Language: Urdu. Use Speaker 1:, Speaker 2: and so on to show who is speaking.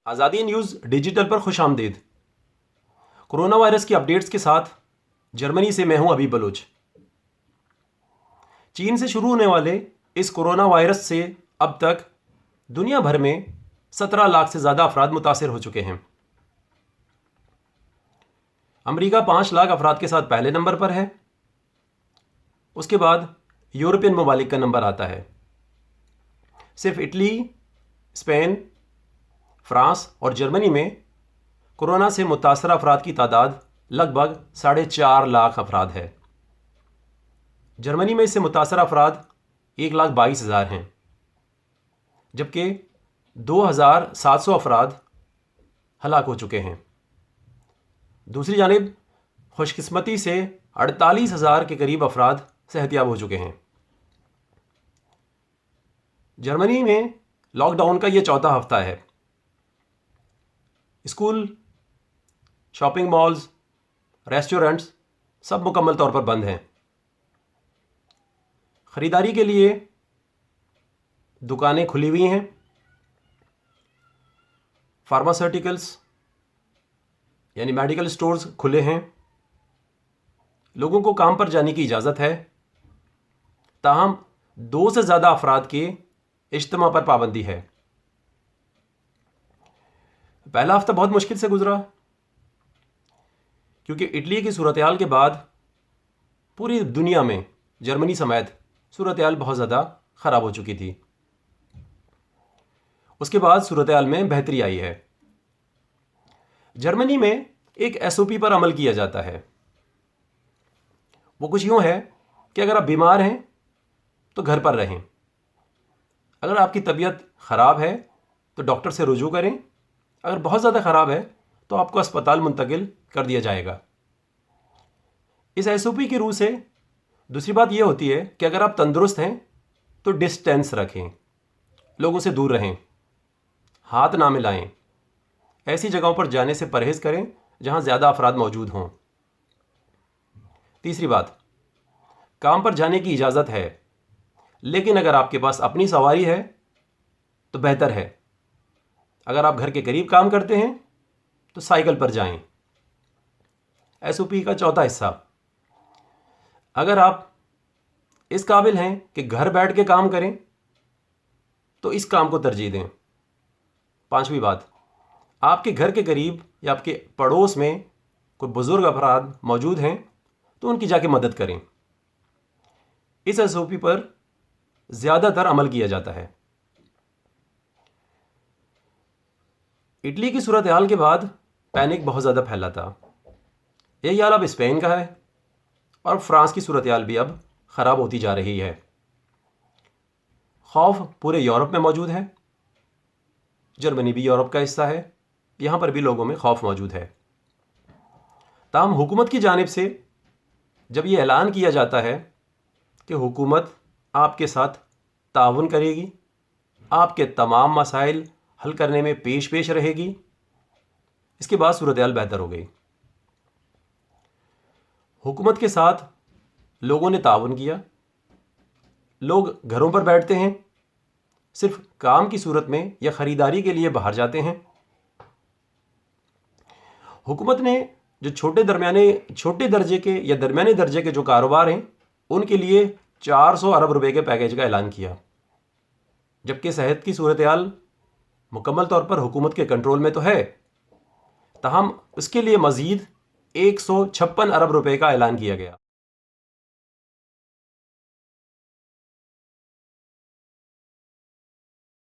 Speaker 1: آزادی نیوز ڈیجیٹل پر خوش آمدید۔ کورونا وائرس کی اپڈیٹس کے ساتھ جرمنی سے میں ہوں ابھی بلوچ۔ چین سے شروع ہونے والے اس کورونا وائرس سے اب تک دنیا بھر میں 17 لاکھ سے زیادہ افراد متاثر ہو چکے ہیں۔ امریکہ 5 لاکھ افراد کے ساتھ پہلے نمبر پر ہے۔ اس کے بعد یورپین ممالک کا نمبر آتا ہے۔ صرف اٹلی، اسپین، فرانس اور جرمنی میں کورونا سے متاثرہ افراد کی تعداد لگ بھگ 4.5 لاکھ افراد ہے۔ جرمنی میں اس سے متاثرہ افراد 1,22,000 ہیں، جبکہ 2,700 افراد ہلاک ہو چکے ہیں۔ دوسری جانب خوش قسمتی سے 48,000 کے قریب افراد صحت یاب ہو چکے ہیں۔ جرمنی میں لاک ڈاؤن کا یہ چوتھا ہفتہ ہے۔ اسکول، شاپنگ مالز، ریسٹورنٹس سب مکمل طور پر بند ہیں۔ خریداری کے لیے دکانیں کھلی ہوئی ہیں۔ فارماسیوٹیکلس یعنی میڈیکل سٹورز کھلے ہیں۔ لوگوں کو کام پر جانے کی اجازت ہے، تاہم 2 سے زیادہ افراد کے اجتماع پر پابندی ہے۔ پہلا ہفتہ بہت مشکل سے گزرا، کیونکہ اٹلی کی صورتحال کے بعد پوری دنیا میں جرمنی سمیت صورتحال بہت زیادہ خراب ہو چکی تھی۔ اس کے بعد صورتحال میں بہتری آئی ہے۔ جرمنی میں ایک SOP پر عمل کیا جاتا ہے۔ وہ کچھ یوں ہے کہ اگر آپ بیمار ہیں تو گھر پر رہیں۔ اگر آپ کی طبیعت خراب ہے تو ڈاکٹر سے رجوع کریں۔ اگر بہت زیادہ خراب ہے تو آپ کو اسپتال منتقل کر دیا جائے گا۔ اس SOP کی روح سے دوسری بات یہ ہوتی ہے کہ اگر آپ تندرست ہیں تو ڈسٹینس رکھیں، لوگوں سے دور رہیں، ہاتھ نہ ملائیں، ایسی جگہوں پر جانے سے پرہیز کریں جہاں زیادہ افراد موجود ہوں۔ تیسری بات، کام پر جانے کی اجازت ہے، لیکن اگر آپ کے پاس اپنی سواری ہے تو بہتر ہے۔ اگر آپ گھر کے قریب کام کرتے ہیں تو سائیکل پر جائیں۔ SOP کا چوتھا حصہ، اگر آپ اس قابل ہیں کہ گھر بیٹھ کے کام کریں تو اس کام کو ترجیح دیں۔ پانچویں بات، آپ کے گھر کے قریب یا آپ کے پڑوس میں کوئی بزرگ افراد موجود ہیں تو ان کی جا کے مدد کریں۔ اس SOP پر زیادہ تر عمل کیا جاتا ہے۔ اٹلی کی صورتحال کے بعد پینک بہت زیادہ پھیلا تھا۔ یہی حال اب اسپین کا ہے، اور فرانس کی صورتحال بھی اب خراب ہوتی جا رہی ہے۔ خوف پورے یورپ میں موجود ہے۔ جرمنی بھی یورپ کا حصہ ہے، یہاں پر بھی لوگوں میں خوف موجود ہے۔ تاہم حکومت کی جانب سے جب یہ اعلان کیا جاتا ہے کہ حکومت آپ کے ساتھ تعاون کرے گی، آپ کے تمام مسائل حل کرنے میں پیش رہے گی، اس کے بعد صورتحال بہتر ہو گئی۔ حکومت کے ساتھ لوگوں نے تعاون کیا۔ لوگ گھروں پر بیٹھتے ہیں، صرف کام کی صورت میں یا خریداری کے لیے باہر جاتے ہیں۔ حکومت نے جو چھوٹے درجے کے یا درمیانے درجے کے جو کاروبار ہیں ان کے لیے 400 ارب روپے کے پیکیج کا اعلان کیا، جبکہ صحت کی صورتحال مکمل طور پر حکومت کے کنٹرول میں تو ہے، تاہم اس کے لیے مزید 156 ارب روپے کا اعلان کیا گیا۔